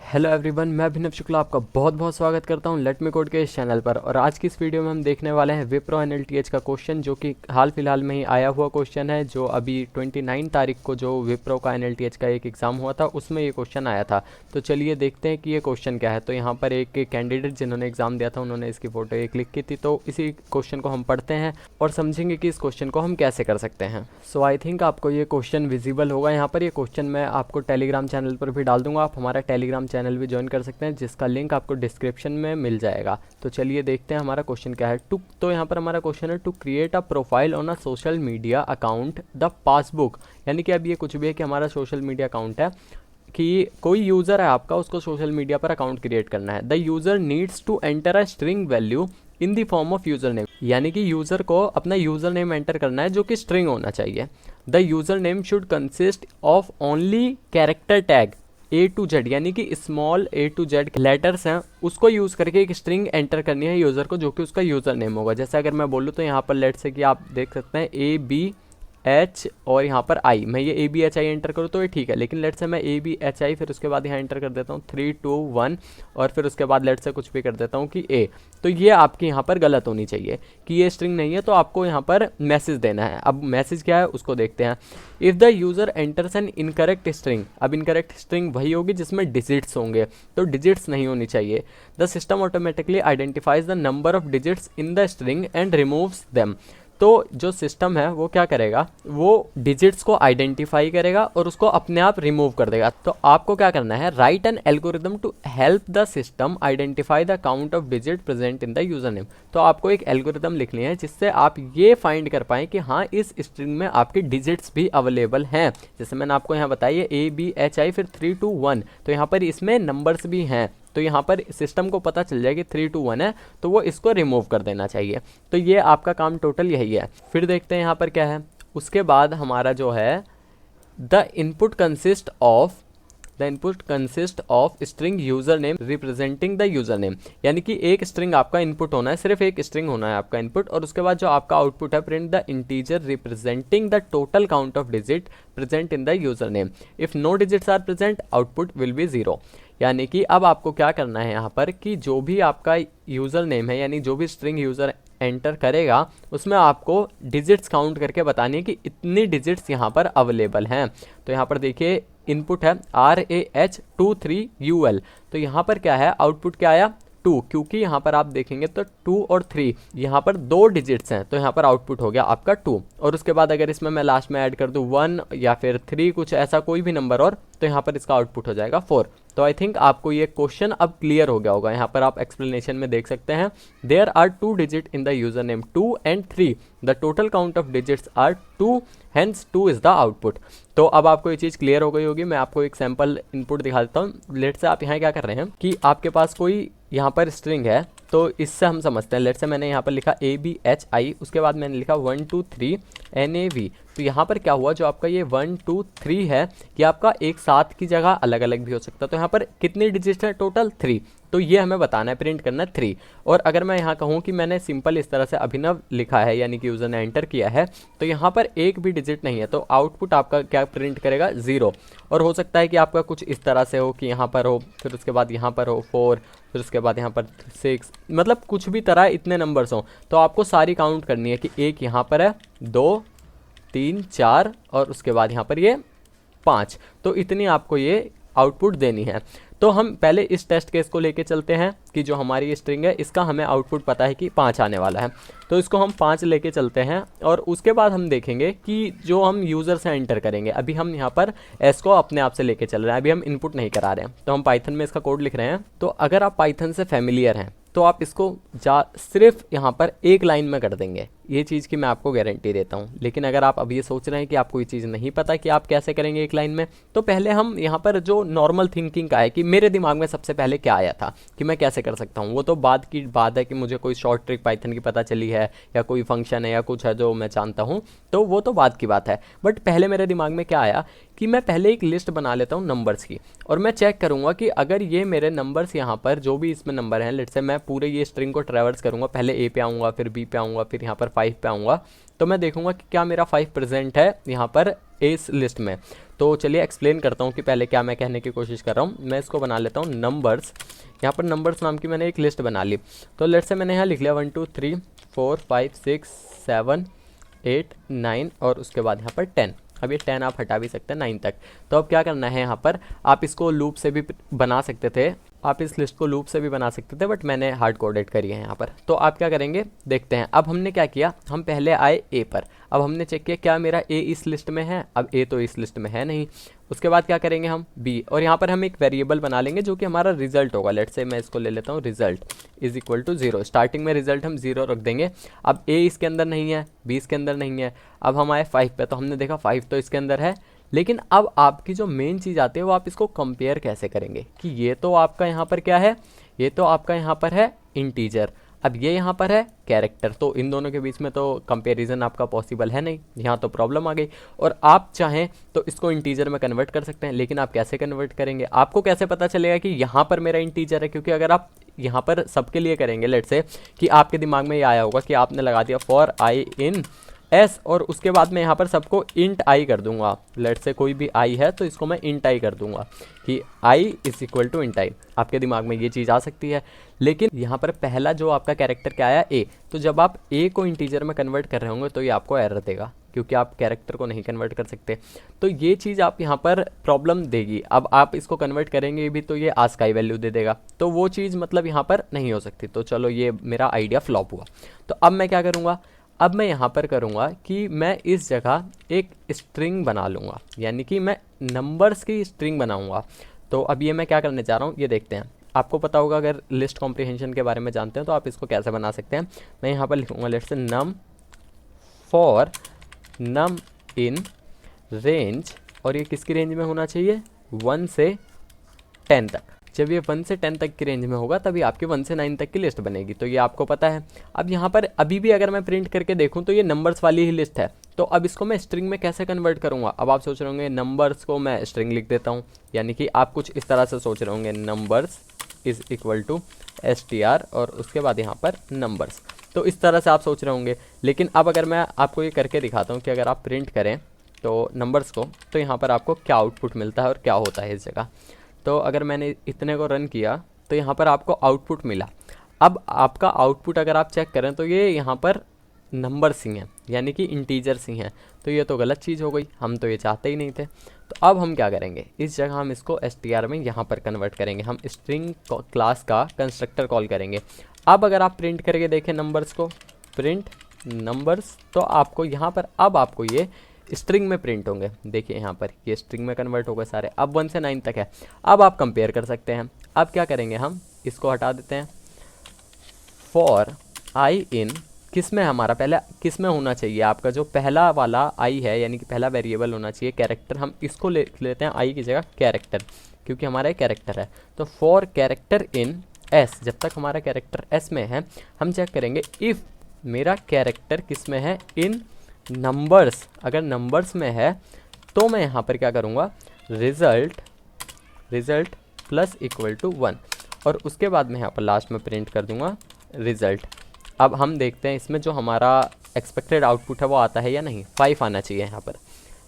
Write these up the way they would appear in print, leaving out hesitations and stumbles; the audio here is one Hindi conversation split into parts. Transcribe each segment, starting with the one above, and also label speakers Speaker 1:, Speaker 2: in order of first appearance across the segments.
Speaker 1: हेलो एवरीवन, मैं अभिनव शुक्ला आपका बहुत बहुत स्वागत करता हूं लेट मी कोड के इस चैनल पर। और आज की इस वीडियो में हम देखने वाले हैं विप्रो एनएलटीएच का क्वेश्चन, जो कि हाल फिलहाल में ही आया हुआ क्वेश्चन है। जो अभी 29 तारीख को जो विप्रो का एनएलटीएच का एक एग्ज़ाम हुआ था उसमें ये क्वेश्चन आया था। तो चलिए देखते हैं कि ये क्वेश्चन क्या है। तो यहाँ पर एक कैंडिडेट जिन्होंने एग्ज़ाम दिया था उन्होंने इसकी फ़ोटो एक क्लिक की थी। तो इसी क्वेश्चन को हम पढ़ते हैं और समझेंगे कि इस क्वेश्चन को हम कैसे कर सकते हैं। सो आई थिंक आपको ये क्वेश्चन विजिबल होगा यहाँ पर। ये क्वेश्चन मैं आपको टेलीग्राम चैनल पर भी डाल दूंगा, आप हमारा टेलीग्राम चैनल भी ज्वाइन कर सकते हैं, जिसका लिंक आपको डिस्क्रिप्शन में मिल जाएगा। तो चलिए देखते हैं हमारा क्वेश्चन क्या है। तो यहाँ पर हमारा क्वेश्चन है to create a profile on a social media account the passbook. यानी कि अब ये कुछ भी है कि हमारा सोशल मीडिया अकाउंट है, कि कोई यूज़र है आपका, उसको सोशल मीडिया पर अकाउंट क्रिएट करना है। The user needs to enter a string value in the form of user name. यानी कि यूज़र को अपना यूज़र नेम एंटर करना है जो कि स्ट्रिंग होना चाहिए। The user name should consist of only character tag A to Z, यानी कि small A to Z letters हैं, उसको यूज़ करके एक स्ट्रिंग एंटर करनी है यूज़र को, जो कि उसका यूज़र नेम होगा। जैसे अगर मैं बोलूँ तो यहाँ पर लेट से कि आप देख सकते हैं ABH और यहाँ पर I, मैं ये ABHI एंटर करूँ तो ये ठीक है। लेकिन लेट से मैं ABHI फिर उसके बाद यहाँ एंटर कर देता हूँ 3 2 1 और फिर उसके बाद लेट से कुछ भी कर देता हूँ कि A। तो ये आपकी यहाँ पर गलत होनी चाहिए कि ये स्ट्रिंग नहीं है, तो आपको यहाँ पर मैसेज देना है। अब मैसेज क्या है उसको देखते हैं। If the user enters an incorrect string, अब इनकरेक्ट स्ट्रिंग वही होगी जिसमें डिजिट्स होंगे, तो डिजिट्स नहीं होनी चाहिए। The system automatically identifies the number of digits in the string and removes them. तो जो सिस्टम है वो क्या करेगा, वो डिजिट्स को आइडेंटिफाई करेगा और उसको अपने आप रिमूव कर देगा। तो आपको क्या करना है, write an algorithm to help the system identify the count of digit present in the user name. तो आपको एक एल्गोरिदम लिखनी है जिससे आप ये फाइंड कर पाएँ कि हाँ इस स्ट्रिंग में आपके डिजिट्स भी अवेलेबल हैं। जैसे मैंने आपको यहाँ बताया ABHI फिर 3 2 1, तो यहाँ पर इसमें नंबर्स भी हैं। तो यहाँ पर सिस्टम को पता चल जाए कि 3 2 1 है, तो वो इसको रिमूव कर देना चाहिए। तो ये आपका काम टोटल यही है। फिर देखते हैं यहाँ पर क्या है। उसके बाद हमारा जो है the input consist of string user name representing the user name. यानी कि एक स्ट्रिंग आपका इनपुट होना है, सिर्फ एक स्ट्रिंग होना है आपका इनपुट, और उसके बाद जो आपका आउटपुट है print the integer representing the total count of digit present in the user name. If no digits are present output will be 0। यानी कि अब आपको क्या करना है यहाँ पर कि जो भी आपका यूज़र नेम है, यानी जो भी स्ट्रिंग यूज़र एंटर करेगा उसमें आपको डिजिट्स काउंट करके बतानी है कि इतनी डिजिट्स यहाँ पर अवेलेबल हैं। तो यहाँ पर देखिए इनपुट है RAH23UL, तो यहाँ पर क्या है, आउटपुट क्या आया 2, क्योंकि यहाँ पर आप देखेंगे तो 2 और 3 यहाँ पर 2 डिजिट्स हैं, तो यहाँ पर आउटपुट हो गया आपका 2। और उसके बाद अगर इसमें मैं लास्ट में ऐड कर दूँ 1 या फिर 3, कुछ ऐसा कोई भी नंबर और, तो यहाँ पर इसका आउटपुट हो जाएगा 4। तो आई थिंक आपको ये क्वेश्चन अब क्लियर हो गया होगा। यहाँ पर आप एक्सप्लेनेशन में देख सकते हैं there are 2 digit in the user name 2 and 3, the total count of digits are 2, hence 2 is the output. तो अब आपको ये चीज़ क्लियर हो गई होगी। मैं आपको एक सैम्पल इनपुट दिखा देता हूँ। लेट से आप यहाँ क्या कर रहे हैं कि आपके पास कोई यहाँ पर स्ट्रिंग है, तो इससे हम समझते हैं। लेट से मैंने यहाँ पर लिखा ABHI, उसके बाद मैंने लिखा 1 2 3 NAV। तो यहाँ पर क्या हुआ, जो आपका ये 1 2 3 है ये आपका एक साथ की जगह अलग अलग भी हो सकता है। तो यहाँ पर कितने डिजिट है टोटल 3, तो ये हमें बताना है, प्रिंट करना है 3। और अगर मैं यहाँ कहूँ कि मैंने सिंपल इस तरह से अभिनव लिखा है, यानी कि यूज़र ने एंटर किया है, तो यहाँ पर एक भी डिजिट नहीं है, तो आउटपुट आपका क्या प्रिंट करेगा 0। और हो सकता है कि आपका कुछ इस तरह से हो कि यहाँ पर हो, फिर उसके बाद यहाँ पर हो 4, फिर उसके बाद यहाँ पर 6, मतलब कुछ भी तरह इतने नंबर्स हों। तो आपको सारी काउंट करनी है कि एक यहाँ पर है, 2 3 4 और उसके बाद यहाँ पर ये 5, तो इतनी आपको ये आउटपुट देनी है। तो हम पहले इस टेस्ट केस को लेके चलते हैं कि जो हमारी स्ट्रिंग है इसका हमें आउटपुट पता है कि 5 आने वाला है, तो इसको हम 5 लेके चलते हैं। और उसके बाद हम देखेंगे कि जो हम यूज़र से एंटर करेंगे, अभी हम यहाँ पर S को अपने आप से लेके चल रहे हैं, अभी हम इनपुट नहीं करा रहे हैं, तो हम पाइथन में इसका कोड लिख रहे हैं। तो अगर आप पाइथन से फेमिलियर हैं तो आप इसको सिर्फ यहाँ पर एक लाइन में कर देंगे, ये चीज़ की मैं आपको गारंटी देता हूँ। लेकिन अगर आप अब ये सोच रहे हैं कि आपको ये चीज़ नहीं पता कि आप कैसे करेंगे एक लाइन में, तो पहले हम यहाँ पर जो नॉर्मल थिंकिंग का है कि मेरे दिमाग में सबसे पहले क्या आया था कि मैं कैसे कर सकता हूँ, वो तो बाद की बात है कि मुझे कोई शॉर्ट ट्रिक पाइथन की पता चली है या कोई फंक्शन है या कुछ है जो मैं जानता हूँ, तो वो तो बाद की बात है। बट पहले मेरे दिमाग में क्या आया कि मैं पहले एक लिस्ट बना लेता हूँ नंबर्स की, और मैं चेक करूँगा कि अगर ये मेरे नंबर्स यहाँ पर जो भी इसमें नंबर हैं, लेट से मैं पूरे ये स्ट्रिंग को ट्रैवर्स करूँगा, पहले A पे आऊँगा, फिर B पे आऊँगा, फिर यहाँ पर 5 पे आऊँगा, तो मैं देखूंगा कि क्या मेरा 5 प्रेजेंट है यहाँ पर इस लिस्ट में। तो चलिए एक्सप्लेन करता हूँ कि पहले क्या मैं कहने की कोशिश कर रहा हूँ। मैं इसको बना लेता हूँ नंबर्स। यहाँ पर नंबर्स नाम की मैंने एक लिस्ट बना ली। तो लेट से मैंने यहाँ लिख लिया 1 2 3 4 5 6 7 8 9 और उसके बाद यहाँ पर 10। अब ये 10 आप हटा भी सकते हैं 9 तक। तो अब क्या करना है, यहाँ पर आप इसको लूप से भी बना सकते थे, आप इस लिस्ट को लूप से भी बना सकते थे, बट मैंने हार्ड कोडेड करी है यहाँ पर। तो आप क्या करेंगे देखते हैं। अब हमने क्या किया, हम पहले आए ए पर। अब हमने चेक किया क्या मेरा ए इस लिस्ट में है। अब ए तो इस लिस्ट में है नहीं। उसके बाद क्या करेंगे हम बी, और यहाँ पर हम एक वेरिएबल बना लेंगे जो कि हमारा रिजल्ट होगा। लेट से मैं इसको ले लेता हूँ result is equal to 0। Starting में रिजल्ट हम 0 रख देंगे। अब ए इसके अंदर नहीं है, बी इसके अंदर नहीं है। अब हम आए 5 पे, तो हमने देखा 5 तो इसके अंदर है। लेकिन अब आपकी जो मेन चीज़ आती है वो आप इसको कंपेयर कैसे करेंगे कि ये तो आपका यहाँ पर क्या है, ये तो आपका यहाँ पर है इंटीजर, अब ये यहाँ पर है कैरेक्टर। तो इन दोनों के बीच में तो कंपैरिजन आपका पॉसिबल है नहीं, यहाँ तो प्रॉब्लम आ गई। और आप चाहें तो इसको इंटीजर में कन्वर्ट कर सकते हैं, लेकिन आप कैसे कन्वर्ट करेंगे, आपको कैसे पता चलेगा कि यहाँ पर मेरा इंटीजर है। क्योंकि अगर आप यहाँ पर सबके लिए करेंगे, लेट से कि आपके दिमाग में ये आया होगा कि आपने लगा दिया फॉर आई इन एस, और उसके बाद मैं यहाँ पर सबको इंट आई कर दूंगा। लेट से कोई भी आई है तो इसको मैं इंट आई कर दूंगा कि I is equal to int आई। आपके दिमाग में ये चीज़ आ सकती है, लेकिन यहाँ पर पहला जो आपका कैरेक्टर क्या आया ए, तो जब आप ए को इंटीजर में कन्वर्ट कर रहे होंगे तो ये आपको एरर देगा, क्योंकि आप कैरेक्टर को नहीं कन्वर्ट कर सकते। तो ये चीज़ आप यहाँ पर प्रॉब्लम देगी। अब आप इसको कन्वर्ट करेंगे भी तो ये आस्काई वैल्यू दे देगा, तो वो चीज़ मतलब यहाँ पर नहीं हो सकती। तो चलो ये मेरा आइडिया फ्लॉप हुआ। तो अब मैं क्या करूँगा, अब मैं यहाँ पर करूँगा कि मैं इस जगह एक स्ट्रिंग बना लूँगा, यानी कि मैं नंबर्स की स्ट्रिंग बनाऊँगा। तो अब ये मैं क्या करने जा रहा हूँ ये देखते हैं। आपको पता होगा, अगर लिस्ट कॉम्प्रिहेंशन के बारे में जानते हैं तो आप इसको कैसे बना सकते हैं। मैं यहाँ पर लिखूँगा let's say num for num in range, और ये किसकी रेंज में होना चाहिए 1 से 10 तक। जब ये 1 से 10 तक की रेंज में होगा तभी आपकी 1 से 9 तक की लिस्ट बनेगी। तो ये आपको पता है। अब यहाँ पर अभी भी अगर मैं प्रिंट करके देखूँ तो ये नंबर्स वाली ही लिस्ट है। तो अब इसको मैं स्ट्रिंग में कैसे कन्वर्ट करूँगा। अब आप सोच रहे होंगे नंबर्स को मैं स्ट्रिंग लिख देता हूँ, यानी कि आप कुछ इस तरह से सोच रहे होंगे numbers is equal to str और उसके बाद यहाँ पर नंबर्स। तो इस तरह से आप सोच रहे होंगे। लेकिन अब अगर मैं आपको ये करके दिखाता हूँ कि अगर आप प्रिंट करें तो नंबर्स को, तो यहाँ पर आपको क्या आउटपुट मिलता है और क्या होता है इस जगह। तो अगर मैंने इतने को रन किया तो यहाँ पर आपको आउटपुट मिला। अब आपका आउटपुट अगर आप चेक करें तो ये यहाँ पर नंबर्स ही हैं, यानी कि इंटीजर्स ही हैं। तो ये तो गलत चीज़ हो गई, हम तो ये चाहते ही नहीं थे। तो अब हम क्या करेंगे, इस जगह हम इसको str में यहाँ पर कन्वर्ट करेंगे। हम स्ट्रिंग क्लास का कंस्ट्रक्टर कॉल करेंगे। अब अगर आप प्रिंट करके देखें नंबर्स को, प्रिंट नंबर्स, तो आपको यहाँ पर अब आपको ये स्ट्रिंग में प्रिंट होंगे। देखिए यहाँ पर ये स्ट्रिंग में कन्वर्ट हो गए सारे। अब 1 से 9 तक है। अब आप कंपेयर कर सकते हैं। अब क्या करेंगे, हम इसको हटा देते हैं। फॉर आई इन किस में, हमारा पहले किस में होना चाहिए, आपका जो पहला वाला आई है, यानी कि पहला वेरिएबल होना चाहिए कैरेक्टर। हम इसको लेते हैं आई की जगह कैरेक्टर, क्योंकि हमारा कैरेक्टर है। तो फॉर कैरेक्टर इन एस, जब तक हमारा कैरेक्टर एस में है हम चेक करेंगे इफ़ मेरा कैरेक्टर किस में है, इन नंबर्स। अगर नंबर्स में है तो मैं यहाँ पर क्या करूँगा, रिजल्ट प्लस इक्वल टू 1, और उसके बाद मैं यहाँ पर लास्ट में प्रिंट कर दूँगा रिजल्ट। अब हम देखते हैं इसमें जो हमारा एक्सपेक्टेड आउटपुट है वो आता है या नहीं। 5 आना चाहिए यहाँ पर।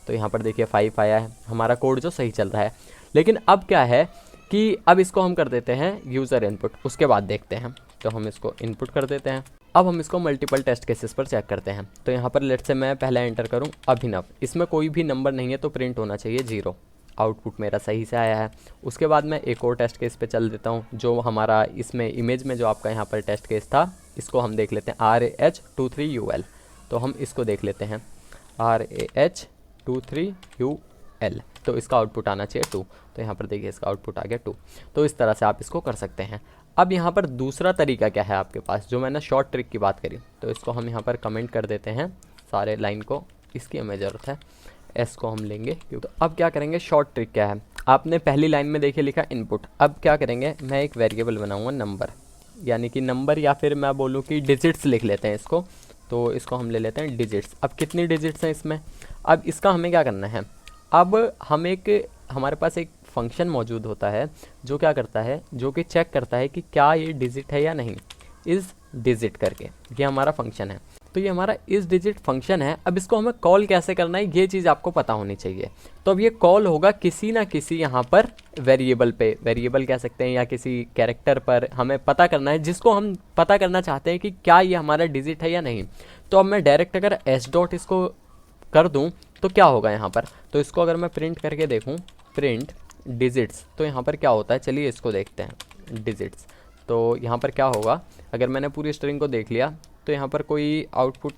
Speaker 1: तो यहाँ पर देखिए 5 आया है, हमारा कोड जो सही चल रहा है। लेकिन अब क्या है कि अब इसको हम कर देते हैं यूज़र इनपुट, उसके बाद देखते हैं। तो हम इसको इनपुट कर देते हैं। अब हम इसको मल्टीपल टेस्ट केसेस पर चेक करते हैं। तो यहाँ पर लेट से मैं पहले एंटर करूँ अभिनव, इसमें कोई भी नंबर नहीं है तो प्रिंट होना चाहिए 0। आउटपुट मेरा सही से आया है। उसके बाद मैं एक और टेस्ट केस पे चल देता हूँ, जो हमारा इसमें इमेज में जो आपका यहाँ पर टेस्ट केस था, इसको हम देख लेते हैं RH23UL। तो हम इसको देख लेते हैं RH23UL। तो इसका आउटपुट आना चाहिए 2। तो यहाँ पर देखिए इसका आउटपुट आ गया 2। तो इस तरह से आप इसको कर सकते हैं। अब यहाँ पर दूसरा तरीका क्या है आपके पास, जो मैंने शॉर्ट ट्रिक की बात करी। तो इसको हम यहाँ पर कमेंट कर देते हैं सारे लाइन को, इसकी हमें ज़रूरत है, एस को हम लेंगे। तो अब क्या करेंगे, शॉर्ट ट्रिक क्या है, आपने पहली लाइन में देखिए लिखा इनपुट। अब क्या करेंगे, मैं एक वेरिएबल बनाऊंगा नंबर, यानी कि नंबर, या फिर मैं बोलूँ कि डिजिट्स लिख लेते हैं इसको। तो इसको हम ले लेते हैं डिजिट्स। अब कितनी डिजिट्स हैं इसमें, अब इसका हमें क्या करना है, अब हम हमारे पास एक फंक्शन मौजूद होता है जो क्या करता है, जो कि चेक करता है कि क्या ये डिजिट है या नहीं, इस डिजिट करके, ये हमारा फंक्शन है। तो ये हमारा इस डिजिट फंक्शन है। अब इसको हमें कॉल कैसे करना है ये चीज़ आपको पता होनी चाहिए। तो अब ये कॉल होगा किसी ना किसी यहाँ पर वेरिएबल पे, वेरिएबल कह सकते हैं, या किसी कैरेक्टर पर हमें पता करना है, जिसको हम पता करना चाहते हैं कि क्या ये हमारा डिजिट है या नहीं। तो अब मैं डायरेक्ट अगर एस डॉट इसको कर दूँ तो क्या होगा यहाँ पर। तो इसको अगर मैं प्रिंट करके देखूँ, प्रिंट डिजिट्स, तो यहाँ पर क्या होता है, चलिए इसको देखते हैं डिजिट्स। तो यहाँ पर क्या होगा, अगर मैंने पूरी स्ट्रिंग को देख लिया तो यहाँ पर कोई आउटपुट,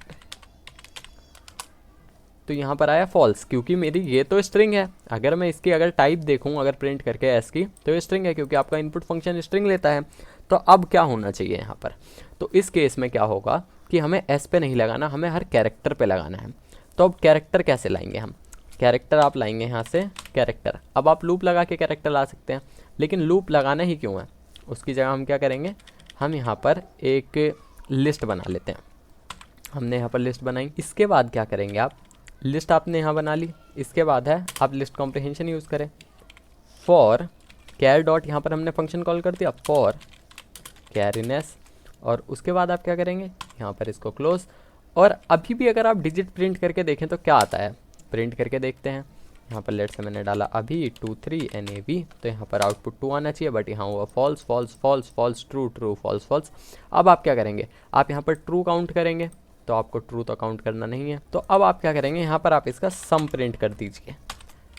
Speaker 1: तो यहाँ पर आया फॉल्स, क्योंकि मेरी ये तो स्ट्रिंग है। अगर मैं इसकी अगर टाइप देखूँ अगर प्रिंट करके एस की, तो ये स्ट्रिंग है, क्योंकि आपका इनपुट फंक्शन स्ट्रिंग लेता है। तो अब क्या होना चाहिए यहाँ पर, तो इस केस में क्या होगा कि हमें एस पे नहीं लगाना, हमें हर कैरेक्टर पे लगाना है। तो अब कैरेक्टर कैसे लाएंगे हम, कैरेक्टर आप लाएंगे यहाँ से कैरेक्टर। अब आप लूप लगा के कैरेक्टर ला सकते हैं, लेकिन लूप लगाना ही क्यों है, उसकी जगह हम क्या करेंगे, हम यहाँ पर एक लिस्ट बना लेते हैं। हमने यहाँ पर लिस्ट बनाई, इसके बाद क्या करेंगे आप, लिस्ट आपने यहाँ बना ली, इसके बाद है आप लिस्ट कॉम्प्रिहेंशन यूज़ करें, फॉर कैर डॉट, यहाँ पर हमने फंक्शन कॉल कर दिया फॉर कैरिनेस, और उसके बाद आप क्या करेंगे, यहाँ पर इसको क्लोज। और अभी भी अगर आप डिजिट प्रिंट करके देखें तो क्या आता है, प्रिंट करके देखते हैं। यहाँ पर लेट से मैंने डाला अभी 2 3 NAB, तो यहाँ पर आउटपुट 2 आना चाहिए, बट यहाँ हुआ false false false false true true false false. अब आप क्या करेंगे, आप यहाँ पर ट्रू काउंट करेंगे, तो आपको ट्रू तो काउंट करना नहीं है। तो अब आप क्या करेंगे, यहाँ पर आप इसका सम प्रिंट कर दीजिए,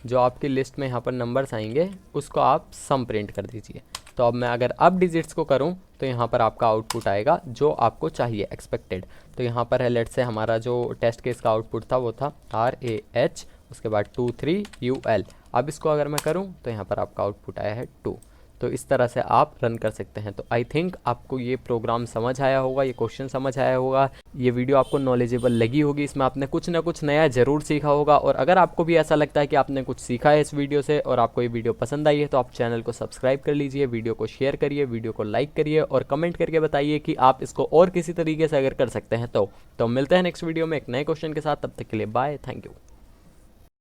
Speaker 1: जो आपकी लिस्ट में यहाँ पर नंबर्स आएंगे उसको आप सम प्रिंट कर दीजिए। तो अब मैं अगर अब डिजिट्स को करूँ तो यहाँ पर आपका आउटपुट आएगा जो आपको चाहिए एक्सपेक्टेड। तो यहाँ पर है लेट से हमारा जो टेस्ट केस का आउटपुट था वो था RAH, उसके बाद 2 3 UL। अब इसको अगर मैं करूँ तो यहाँ पर आपका आउटपुट आया है 2। तो इस तरह से आप रन कर सकते हैं। तो आई थिंक आपको ये प्रोग्राम समझ आया होगा, ये क्वेश्चन समझ आया होगा, ये वीडियो आपको नॉलेजेबल लगी होगी, इसमें आपने कुछ ना कुछ नया ज़रूर सीखा होगा। और अगर आपको भी ऐसा लगता है कि आपने कुछ सीखा है इस वीडियो से और आपको ये वीडियो पसंद आई है, तो आप चैनल को सब्सक्राइब कर लीजिए, वीडियो को शेयर करिए, वीडियो को लाइक करिए और कमेंट करके बताइए कि आप इसको और किसी तरीके से अगर कर सकते हैं तो मिलते हैं नेक्स्ट वीडियो में एक नए क्वेश्चन के साथ। तब तक के लिए बाय, थैंक यू।